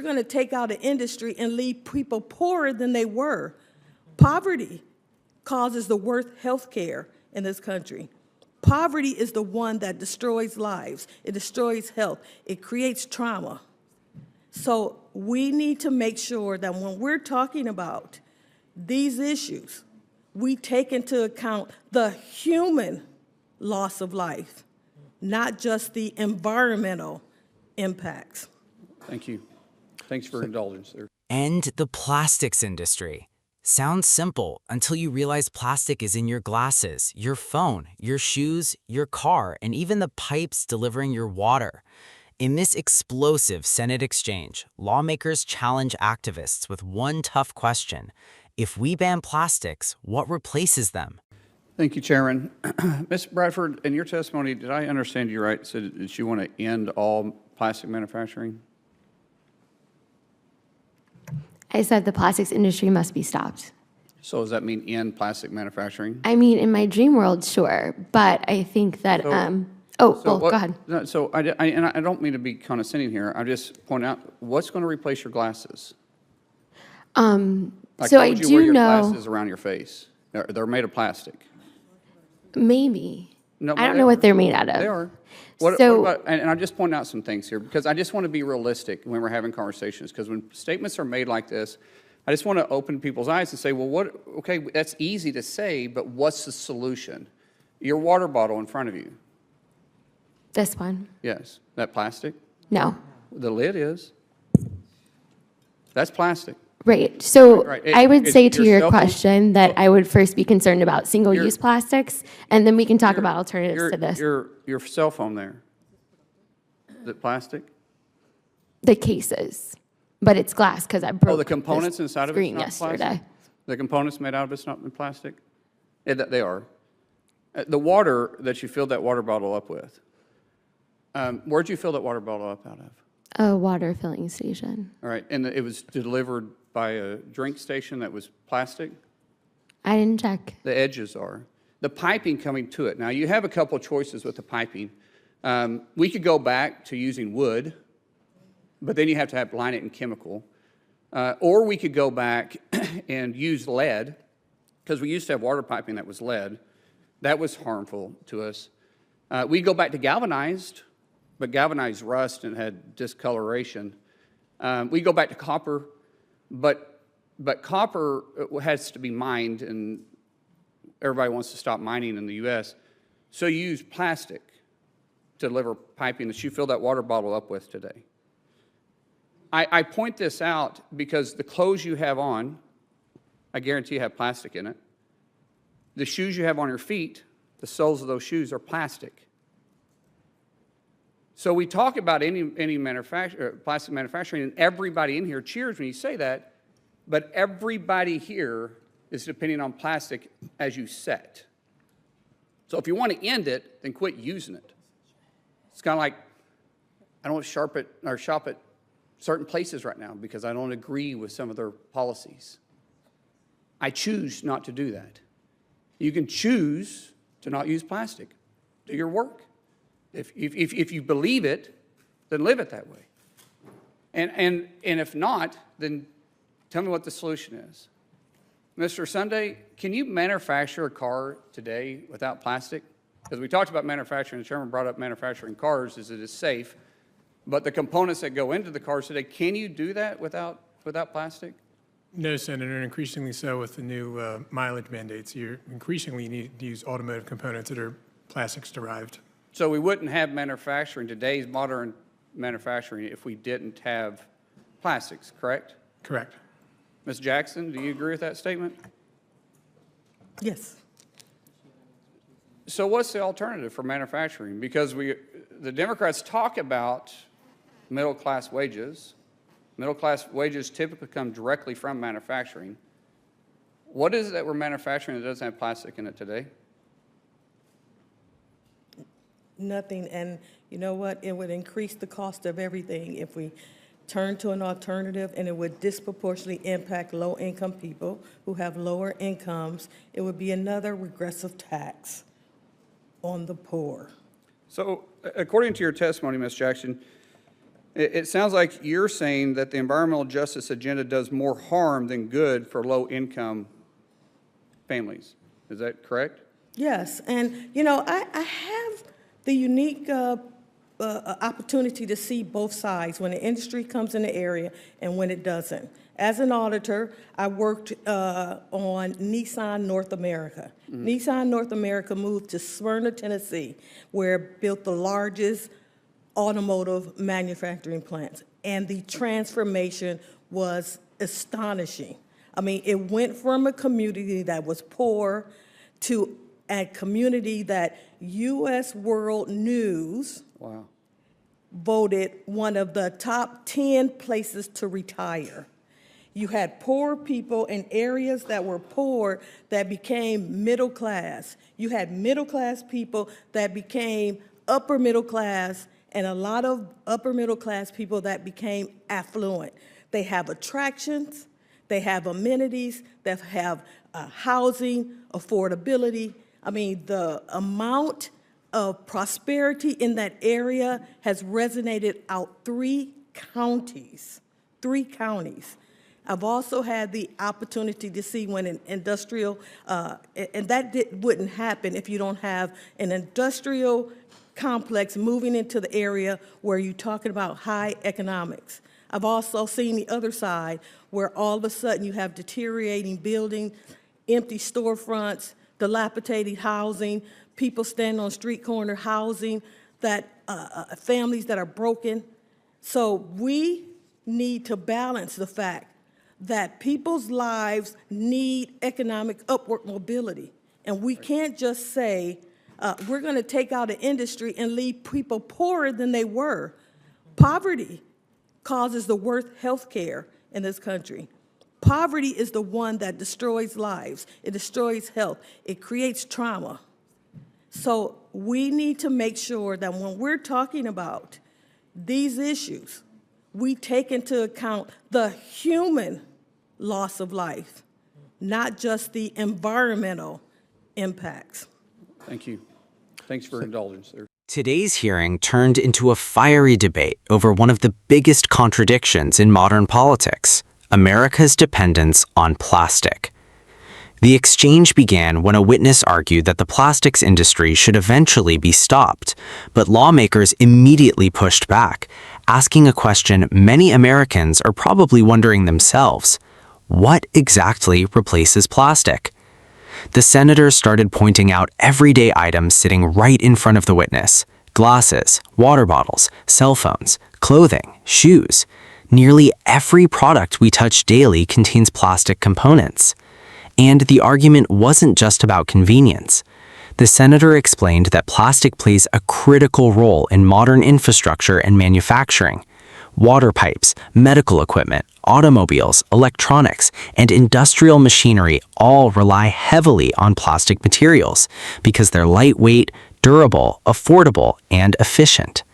We're going to take out an industry and leave people poorer than they were. Poverty causes the worst health care in this country. Poverty is the one that destroys lives. It destroys health. It creates trauma. So we need to make sure that when we're talking about these issues, we take into account the human loss of life, not just the environmental impacts. Thank you. Thanks for indulgence there. End the plastics industry. Sounds simple until you realize plastic is in your glasses, your phone, your shoes, your car, and even the pipes delivering your water. In this explosive Senate exchange, lawmakers challenge activists with one tough question. If we ban plastics, what replaces them? Thank you, Chairman. Ms. Bradford, in your testimony, did I understand you right? Said that you want to end all plastic manufacturing? I said the plastics industry must be stopped. So does that mean end plastic manufacturing? I mean, in my dream world, sure, but I think that, go ahead. No, so I don't mean to be condescending here. I just point out, what's going to replace your glasses? Like, So why I would you do wear your know, glasses around your face? They're made of plastic. maybe. No, I don't know what they're made out of. They are. What about, and I just point out some things here, because I just want to be realistic when we're having conversations, because when statements are made like this, I just want to open people's eyes and say, well, okay, that's easy to say, but what's the solution? Your water bottle in front of you. This one? Yes. That plastic? No. The lid is. That's plastic. Right. So Right. I would say to your your cell phone- question that I would first be concerned about single-use plastics, and then we can talk about alternatives to this. Your cell phone there. Is it plastic? The cases, but it's glass because I broke Oh, the components this inside of it's screen not yesterday. plastic? The components made out of it's not in plastic? They are. The water that you filled that water bottle up with, where'd you fill that water bottle up out of? A water filling station. All right, and it was delivered by a drink station that was plastic? I didn't check. The edges are. The piping coming to it. Now, you have a couple of choices with the piping. We could go back to using wood, but then you have to line it in chemical. Or we could go back and use lead, because we used to have water piping that was lead. That was harmful to us. We go back to galvanized, but galvanized rust and had discoloration. We go back to copper, but copper has to be mined, and everybody wants to stop mining in the U.S. So you use plastic to deliver piping that you fill that water bottle up with today. I point this out because the clothes you have on, I guarantee you have plastic in it. The shoes you have on your feet, the soles of those shoes are plastic. So we talk about any plastic manufacturing, and everybody in here cheers when you say that, but everybody here is depending on plastic as you set. So if you want to end it, then quit using it. It's kind of like, I don't shop at certain places right now because I don't agree with some of their policies. I choose not to do that. You can choose to not use plastic. Do your work. If you believe it, then live it that way. And if not, then tell me what the solution is. Mr. Sunday, can you manufacture a car today without plastic? Because we talked about manufacturing, the chairman brought up manufacturing cars as it is safe, but the components that go into the cars today, can you do that without plastic? No, Senator, and increasingly so with the new mileage mandates. You increasingly need to use automotive components that are plastics derived. So we wouldn't have manufacturing, today's modern manufacturing, if we didn't have plastics, correct? Correct. Ms. Jackson, do you agree with that statement? Yes. So what's the alternative for manufacturing? Because the Democrats talk about middle-class wages. Middle-class wages typically come directly from manufacturing. What is it that we're manufacturing that doesn't have plastic in it today? Nothing, and you know what? It would increase the cost of everything if we turn to an alternative, and it would disproportionately impact low-income people who have lower incomes. It would be another regressive tax on the poor. So according to your testimony, Ms. Jackson, It sounds like you're saying that the environmental justice agenda does more harm than good for low-income families. Is that correct? Yes, and I have the unique opportunity to see both sides when the industry comes in the area and when it doesn't. As an auditor, I worked on Nissan North America. Nissan North America moved to Smyrna, Tennessee, where it built the largest automotive manufacturing plants, and the transformation was astonishing. I mean, it went from a community that was poor to a community that U.S. World News Wow. voted one of the top 10 places to retire. You had poor people in areas that were poor that became middle class. You had middle class people that became upper middle class, and a lot of upper middle class people that became affluent. They have attractions, they have amenities, they have housing, affordability. I mean, the amount of prosperity in that area has resonated out 3 counties. I've also had the opportunity to see when an industrial, and that wouldn't happen if you don't have an industrial complex moving into the area where you're talking about high economics. I've also seen the other side where all of a sudden you have deteriorating buildings, empty storefronts, dilapidated housing, people standing on street corner housing, that families that are broken. So we need to balance the fact that people's lives need economic upward mobility. And we can't just say, we're going to take out an industry and leave people poorer than they were. Poverty causes the worst health care in this country. Poverty is the one that destroys lives. It destroys health. It creates trauma. So we need to make sure that when we're talking about these issues, we take into account the human loss of life, not just the environmental impacts. Thank you. Thanks for indulgence there. Today's hearing turned into a fiery debate over one of the biggest contradictions in modern politics: America's dependence on plastic. The exchange began when a witness argued that the plastics industry should eventually be stopped, but lawmakers immediately pushed back, asking a question many Americans are probably wondering themselves: what exactly replaces plastic? The senators started pointing out everyday items sitting right in front of the witness: glasses, water bottles, cell phones, clothing, shoes. Nearly every product we touch daily contains plastic components. And the argument wasn't just about convenience. The senator explained that plastic plays a critical role in modern infrastructure and manufacturing. Water pipes, medical equipment, automobiles, electronics, and industrial machinery all rely heavily on plastic materials because they're lightweight, durable, affordable, and efficient.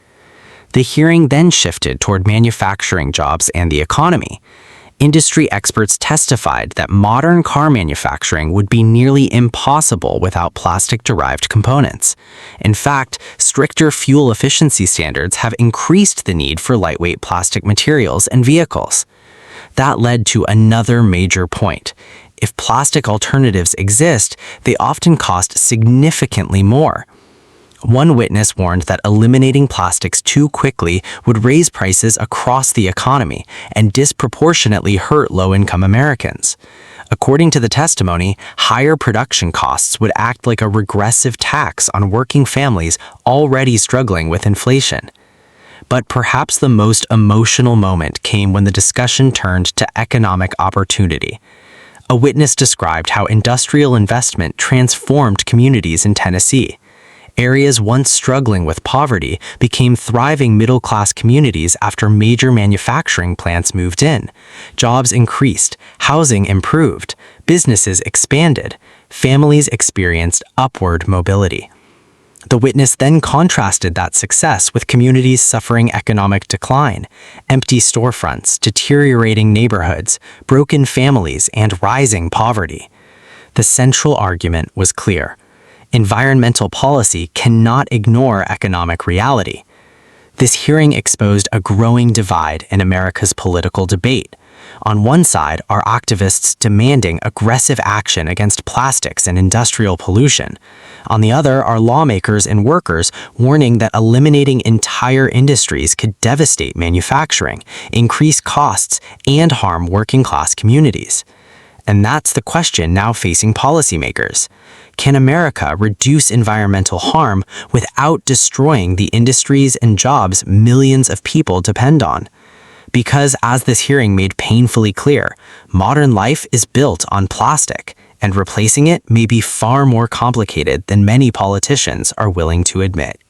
The hearing then shifted toward manufacturing jobs and the economy. Industry experts testified that modern car manufacturing would be nearly impossible without plastic-derived components. In fact, stricter fuel efficiency standards have increased the need for lightweight plastic materials and vehicles. That led to another major point. If plastic alternatives exist, they often cost significantly more. One witness warned that eliminating plastics too quickly would raise prices across the economy and disproportionately hurt low-income Americans. According to the testimony, higher production costs would act like a regressive tax on working families already struggling with inflation. But perhaps the most emotional moment came when the discussion turned to economic opportunity. A witness described how industrial investment transformed communities in Tennessee. Areas once struggling with poverty became thriving middle-class communities after major manufacturing plants moved in. Jobs increased, housing improved, businesses expanded, families experienced upward mobility. The witness then contrasted that success with communities suffering economic decline: empty storefronts, deteriorating neighborhoods, broken families, and rising poverty. The central argument was clear: environmental policy cannot ignore economic reality. This hearing exposed a growing divide in America's political debate. On one side are activists demanding aggressive action against plastics and industrial pollution. On the other are lawmakers and workers warning that eliminating entire industries could devastate manufacturing, increase costs, and harm working-class communities. And that's the question now facing policymakers. Can America reduce environmental harm without destroying the industries and jobs millions of people depend on? Because, as this hearing made painfully clear, modern life is built on plastic, and replacing it may be far more complicated than many politicians are willing to admit.